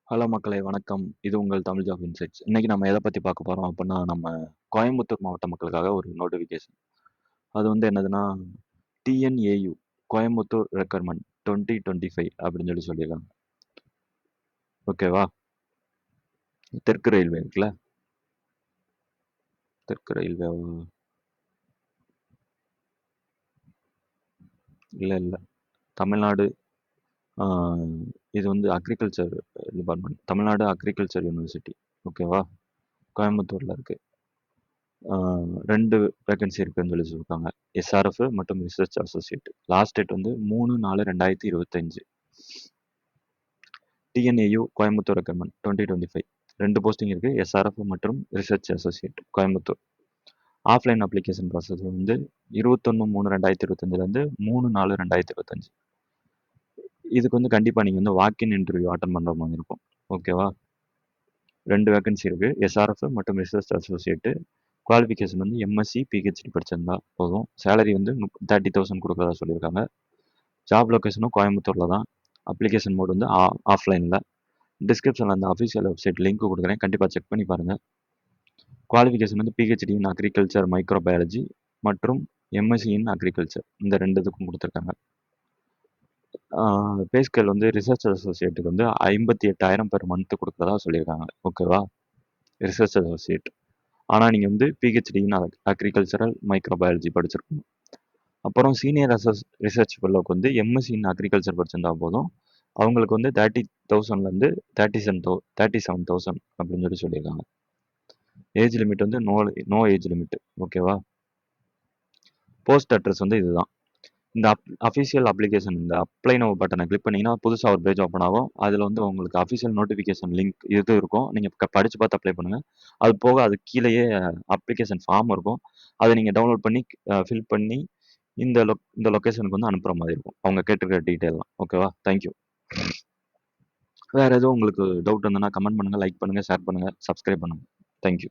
Hello மக்களே வணக்கம். இது உங்கள் தமிழ் ஜாப் இன்சைட்ஸ். இன்னைக்கு நம்ம எத பத்தி பார்க்க போறோம் அப்புட்ன்னா, நம்ம கோயம்புத்தூர் மாவட்ட மக்களுக்காக ஒரு நோட்டிஃபிகேஷன். அது வந்து என்னதுன்னா, டிஎன்ஏயு கோயம்புத்தூர் ரெக்யர்மென்ட் 2025 அப்படின்னு சொல்லியிருக்காங்க. ஓகேவா? தெற்கு ரயில்வே இருக்குல்ல? தெற்கு ரயில்வே இல்ல. தமிழ்நாடு ஆ இது வந்து agriculture department. Tamil Nadu agriculture university. ஓகேவா? கோயம்புத்தூர்ல இருக்கு. 2 வேக்கன்சி இருக்குன்னு சொல்லியிருக்காங்க. எஸ்ஆர்எஃப் மற்றும் ரிசர்ச் அசோசியேட். லாஸ்ட் டேட் வந்து 3/4/2025. TNAU Coimbatore requirement 2025. 2 போஸ்டிங் இருக்கு. எஸ்ஆர்எஃப் மற்றும் research associate Coimbatore. Offline application process வந்து 21/3/2025லேருந்து 3/4/2025. இதுக்கு வந்து கண்டிப்பா நீங்க வந்து வாக்கின் இன்டர்வியூ அட்டெண்ட் பண்ற மாதிரி இருக்கும். ஓகேவா? 2 வேக்கன்சி இருக்கு. எஸ்ஆர்எஃப் மற்றும் ரிசர்ச் அசோசியேட். குவாலிஃபிகேஷன் வந்து எம்எஸ்சி, பிஹெச்டி படிச்சிருந்தா போதும். சேலரி வந்து 30,000 கொடுக்கறதா சொல்லியிருக்காங்க. ஜாப் லொகேஷனும் கோயம்புத்தூர்ல தான். அப்ளிகேஷன் மோட் வந்து ஆஃப்லைன்ல. டிஸ்கிரிப்ஷன்ல அந்த அஃபிஷியல் வெப்சைட் லிங்க் கொடுக்குறேன். கண்டிப்பா செக் பண்ணி பாருங்க. குவாலிஃபிகேஷன் வந்து பிஹெச்டி இன் அக்ரிகல்ச்சர் மைக்ரோபயாலஜி மற்றும் எம்எஸ்சி இன் அக்ரிகல்ச்சர். இந்த 2 இதுக்கும் கொடுத்துருக்காங்க. பே ஸ்கேல் வந்து ரிசர்ச் அசோசியேட்டுக்கு வந்து 58,000 பெர் மந்த் கொடுக்குறதா சொல்லியிருக்காங்க. ஓகேவா? Research associate. ஆனால் நீங்கள் வந்து பிஹெச்டி இன் அக்ரிகல்ச்சரல் மைக்ரோபயாலஜி படிச்சிருக்கணும். அப்புறம் சீனியர் ரிசர்ச் ஃபெல்லோக்கு வந்து எம்எஸ்சி இன் அக்ரிகல்ச்சர் படிச்சிருந்தா போதும். அவங்களுக்கு வந்து 30,000லேருந்து 37,000 அப்படின்னு சொல்லியிருக்காங்க. ஏஜ் லிமிட் வந்து நோ ஏஜ் லிமிட். ஓகேவா? போஸ்ட் அட்ரஸ் வந்து இதுதான். இந்த அஃபிஷியல் அப்ளிகேஷன் இந்த அப்ளை நவ் பட்டனை கிளிக் பண்ணீங்கன்னா புதுசாக ஒரு பேஜ் ஓப்பன் ஆகும். அதில் வந்து உங்களுக்கு அஃபிஷியல் நோட்டிஃபிகேஷன் லிங்க் இது இருக்கும். நீங்கள் படித்து பார்த்து அப்ளை பண்ணுங்கள். அது போக அது கீழேயே அப்ளிகேஷன் ஃபார்ம் இருக்கும். அதை நீங்கள் டவுன்லோட் பண்ணி ஃபில் பண்ணி இந்த லொக்கேஷனுக்கு வந்து அனுப்புகிற மாதிரி இருக்கும். அவங்க கேட்டிருக்கிற டீட்டெயிலாம். ஓகேவா? தேங்க்யூ. வேறு எதுவும் உங்களுக்கு டவுட் இருந்ததுன்னா கமெண்ட் பண்ணுங்கள், லைக் பண்ணுங்கள், ஷேர் பண்ணுங்கள், சப்ஸ்கிரைப் பண்ணுங்கள். தேங்க்யூ.